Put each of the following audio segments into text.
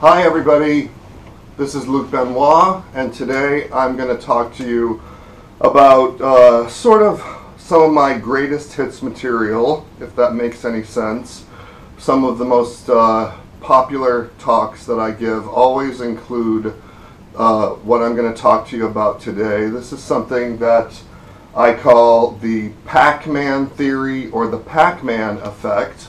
Hi everybody, this is Benoit, and today I'm going to talk to you about sort of some of my greatest hits material, if that makes any sense. Some of the most popular talks that I give always include what I'm going to talk to you about today. This is something that I call the Pac-Man Theory or the Pac-Man effect,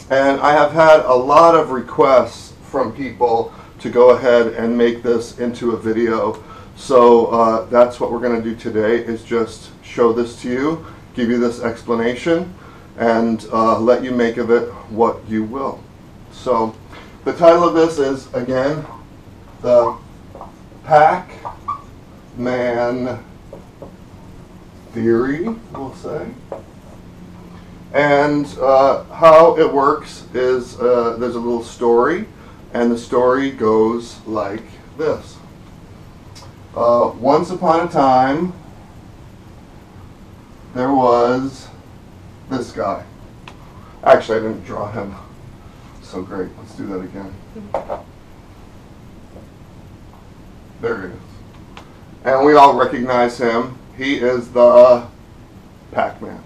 and I have had a lot of requests from people to go ahead and make this into a video. So that's what we're going to do today, is just show this to you, give you this explanation, and let you make of it what you will. So the title of this is, again, the Pac-Man Theory, we'll say. And how it works is there's a little story, and the story goes like this. Once upon a time, there was this guy. Actually, I didn't draw him. So great. Let's do that again. There he is. And we all recognize him. He is the Pac-Man.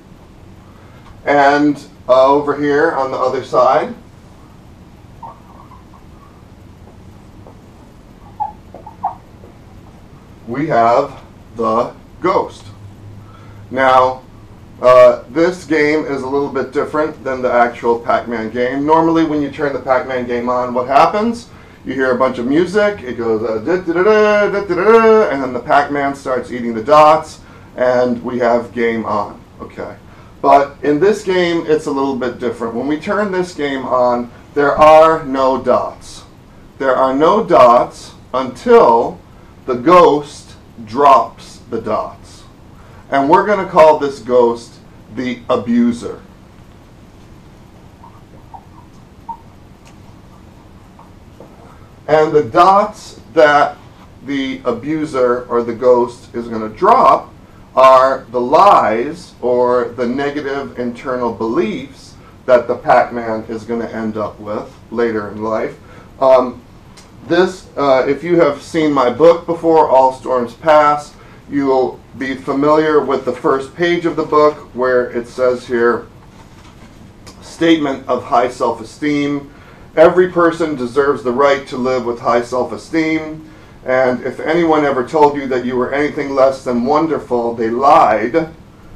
And over here on the other side, we have the Ghost. Now, this game is a little bit different than the actual Pac-Man game. Normally, when you turn the Pac-Man game on, what happens? You hear a bunch of music, it goes da-da-da, da-da-da, and then the Pac-Man starts eating the dots, and we have game on. Okay. But in this game, it's a little bit different. When we turn this game on, there are no dots. There are no dots until the Ghost drops the dots. And we're going to call this Ghost the Abuser. And the dots that the Abuser or the Ghost is going to drop are the lies or the negative internal beliefs that the Pac-Man is going to end up with later in life. If you have seen my book before, All Storms Pass, you'll be familiar with the first page of the book where it says here, statement of high self-esteem. Every person deserves the right to live with high self-esteem. And if anyone ever told you that you were anything less than wonderful, they lied.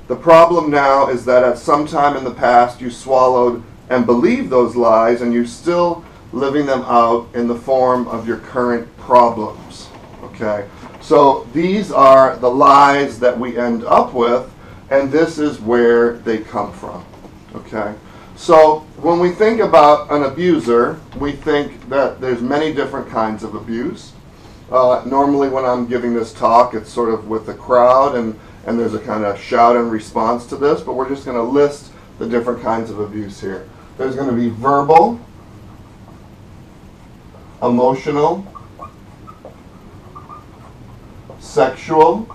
The problem now is that at some time in the past you swallowed and believed those lies, and you're still living them out in the form of your current problems. Okay? So these are the lies that we end up with, and this is where they come from. Okay? So when we think about an abuser, we think that there's many different kinds of abuse. Normally when I'm giving this talk, it's sort of with the crowd, and there's a kind of shout and response to this, but we're just going to list the different kinds of abuse here. There's going to be verbal, emotional, sexual.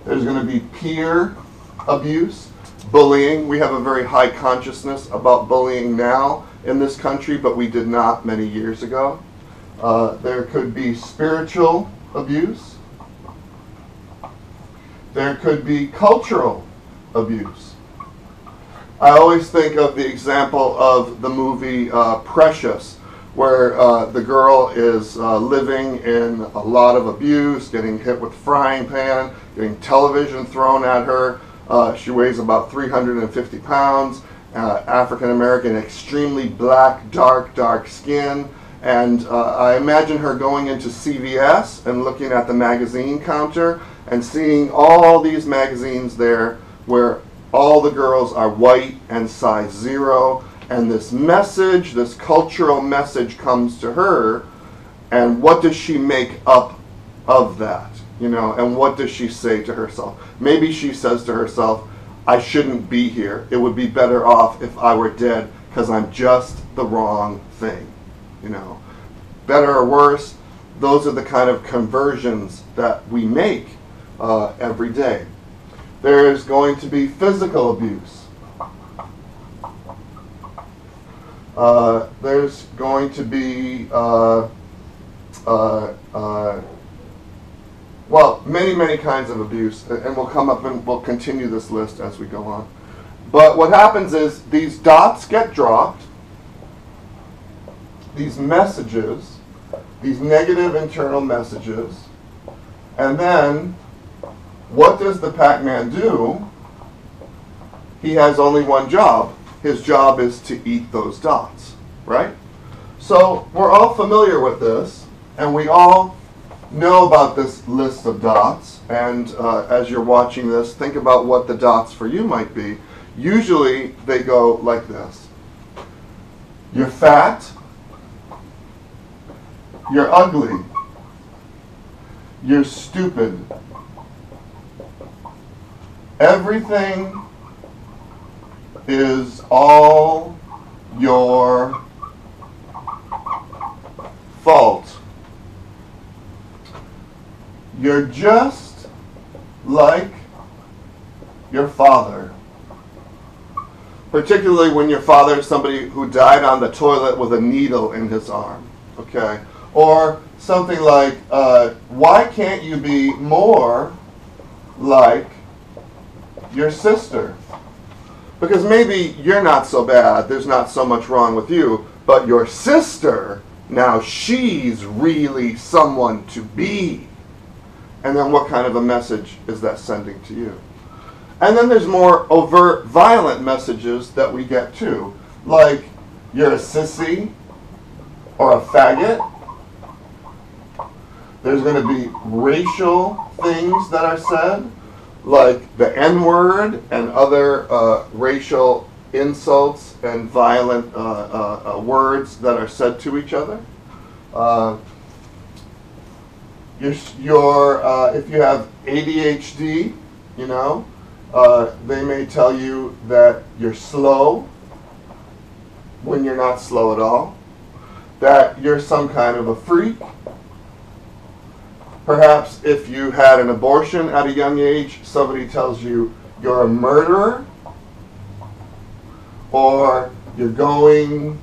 There's going to be peer abuse, bullying. We have a very high consciousness about bullying now in this country, but we did not many years ago. There could be spiritual abuse. There could be cultural abuse. I always think of the example of the movie Precious, where the girl is living in a lot of abuse, getting hit with a frying pan, getting television thrown at her. She weighs about 350 pounds, African American, extremely black, dark skin. And I imagine her going into CVS and looking at the magazine counter and seeing all these magazines there where all the girls are white and size 0. And this message, this cultural message comes to her. And what does she make up of that? You know, and what does she say to herself? Maybe she says to herself, I shouldn't be here. It would be better off if I were dead because I'm just the wrong thing. You know, better or worse, those are the kind of conversions that we make every day. There is going to be physical abuse. There's going to be, well, many kinds of abuse, and we'll come up and we'll continue this list as we go on. But what happens is these dots get dropped, these messages, these negative internal messages, and then what does the Pac-Man do? He has only one job. His job is to eat those dots, right? So we're all familiar with this, and we all know about this list of dots. And as you're watching this, think about what the dots for you might be. Usually they go like this. You're fat. You're ugly. You're stupid. Everything is all your fault. You're just like your father. Particularly when your father is somebody who died on the toilet with a needle in his arm. Okay? Or something like, why can't you be more like your sister? Because maybe you're not so bad, there's not so much wrong with you, but your sister, now she's really someone to be. And then what kind of a message is that sending to you? And then there's more overt, violent messages that we get too. Like, you're a sissy or a faggot. There's going to be racial things that are said, like the N-word and other racial insults and violent words that are said to each other. If you have ADHD, you know, they may tell you that you're slow when you're not slow at all, that you're some kind of a freak. Perhaps if you had an abortion at a young age, somebody tells you you're a murderer, or you're going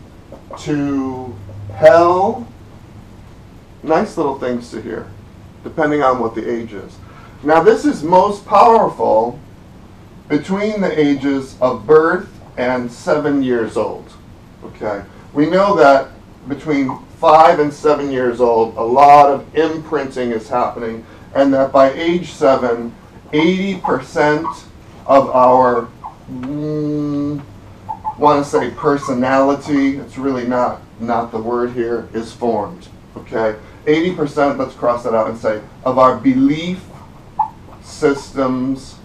to hell. Nice little things to hear, depending on what the age is. Now this is most powerful between the ages of birth and 7 years old. Okay, we know that between 5 and 7 years old, a lot of imprinting is happening, and that by age 7, 80% of our, want to say personality, it's really not the word here, is formed. Okay, 80%, let's cross that out and say, of our belief systems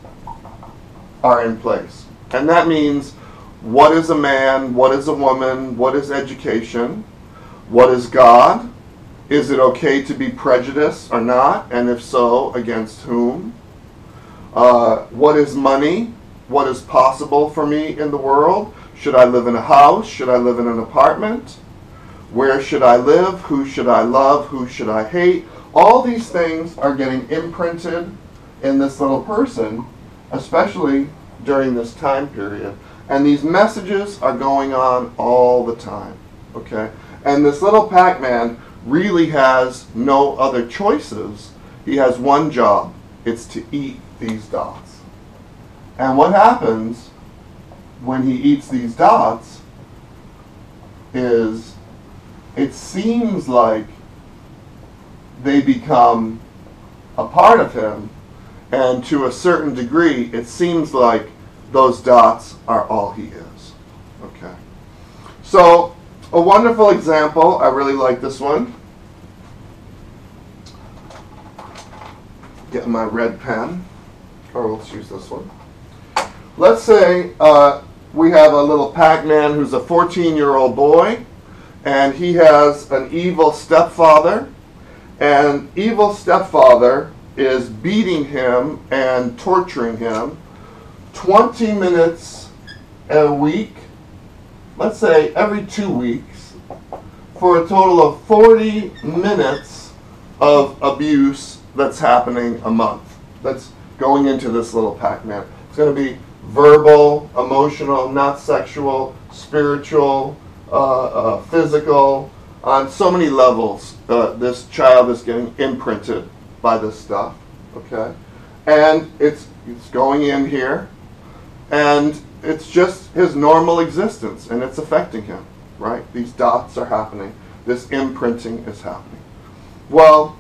are in place. And that means, what is a man, what is a woman, what is education, what is God, is it okay to be prejudiced or not, and if so, against whom, what is money, what is possible for me in the world, should I live in a house, should I live in an apartment, where should I live, who should I love, who should I hate. All these things are getting imprinted in this little person, especially during this time period. And these messages are going on all the time, okay? And this little Pac-Man really has no other choices. He has one job. It's to eat these dots. And what happens when he eats these dots is it seems like they become a part of him, and to a certain degree it seems like those dots are all he is. Okay. So, a wonderful example, I really like this one. Get my red pen, or let's use this one. Let's say we have a little Pac-Man who's a 14-year-old boy, and he has an evil stepfather, and evil stepfather is beating him and torturing him 20 minutes a week, let's say every 2 weeks, for a total of 40 minutes of abuse that's happening a month. That's going into this little Pac-Man. It's going to be verbal, emotional, not sexual, spiritual, physical, on so many levels. This child is getting imprinted by this stuff, okay? And it's going in here, and it's just his normal existence, and it's affecting him, right? These dots are happening. This imprinting is happening. Well,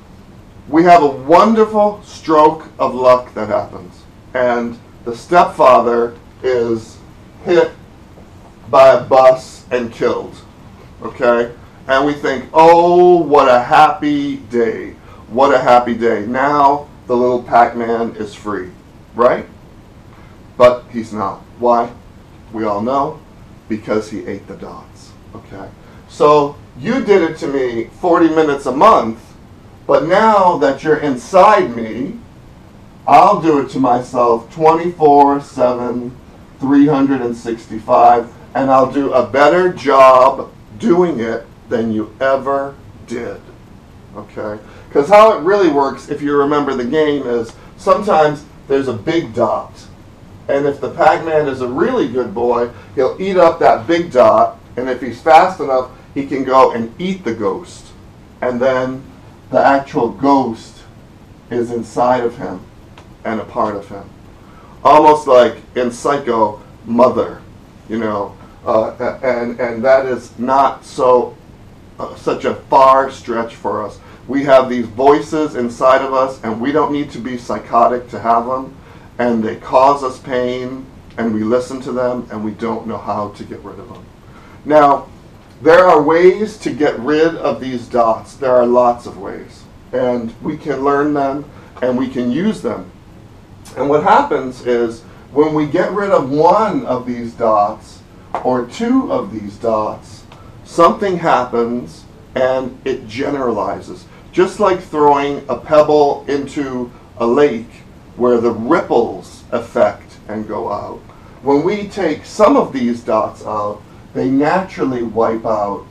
we have a wonderful stroke of luck that happens, and the stepfather is hit by a bus and killed, okay? And we think, oh, what a happy day. What a happy day. Now the little Pac-Man is free, right? But he's not. Why? We all know, because he ate the dots, okay? So you did it to me 40 minutes a month, but now that you're inside me, I'll do it to myself 24/7, 365, and I'll do a better job doing it than you ever did, okay? Because how it really works, if you remember the game, is sometimes there's a big dot, and if the Pac-Man is a really good boy, he'll eat up that big dot, and if he's fast enough, he can go and eat the ghost, and then the actual ghost is inside of him and a part of him. Almost like in Psycho, Mother, you know, and that is not so such a far stretch for us. We have these voices inside of us, and we don't need to be psychotic to have them, and they cause us pain, and we listen to them, and we don't know how to get rid of them. Now, there are ways to get rid of these dots. There are lots of ways, and we can learn them, and we can use them. And what happens is, when we get rid of one of these dots, or two of these dots, something happens, and it generalizes. Just like throwing a pebble into a lake where the ripples affect and go out. When we take some of these dots out, they naturally wipe out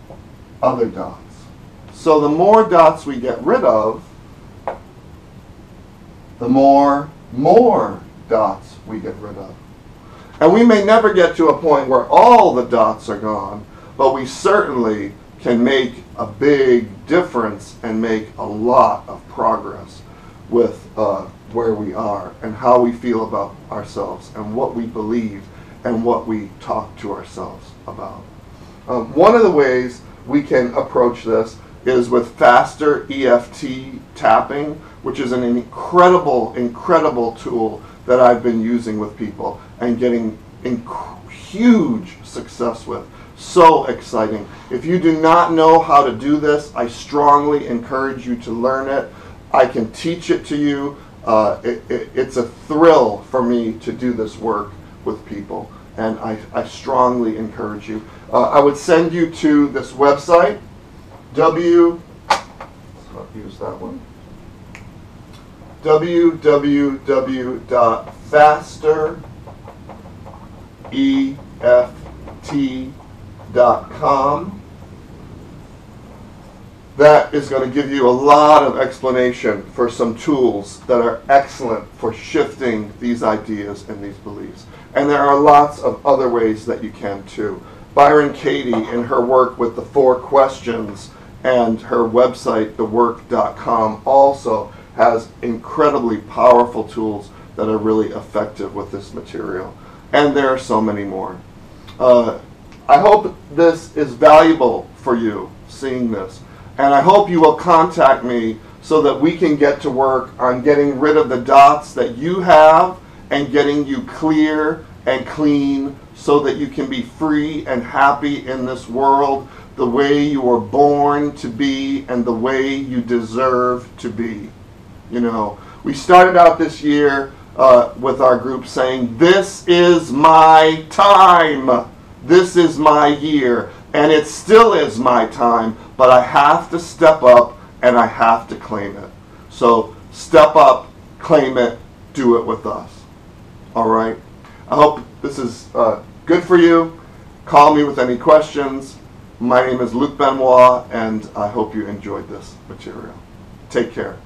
other dots. So the more dots we get rid of, the more dots we get rid of. And we may never get to a point where all the dots are gone, but we certainly can make a big difference and make a lot of progress with where we are and how we feel about ourselves and what we believe and what we talk to ourselves about. One of the ways we can approach this is with faster Eft tapping, which is an incredible tool that I've been using with people and getting huge success with. So exciting. If you do not know how to do this, I strongly encourage you to learn it. I can teach it to you. It's a thrill for me to do this work with people, and I strongly encourage you. I would send you to this website, www.fastereft.com. That is going to give you a lot of explanation for some tools that are excellent for shifting these ideas and these beliefs. And there are lots of other ways that you can too. Byron Katie, in her work with the 4 questions and her website, thework.com, also has incredibly powerful tools that are really effective with this material. And there are so many more. I hope this is valuable for you, seeing this. And I hope you will contact me so that we can get to work on getting rid of the dots that you have and getting you clear and clean so that you can be free and happy in this world the way you were born to be and the way you deserve to be. You know, we started out this year with our group saying, "This is my time. This is my year." And it still is my time, but I have to step up and I have to claim it. So step up, claim it, do it with us. All right? I hope this is good for you. Call me with any questions. My name is Luke Benoit, and I hope you enjoyed this material. Take care.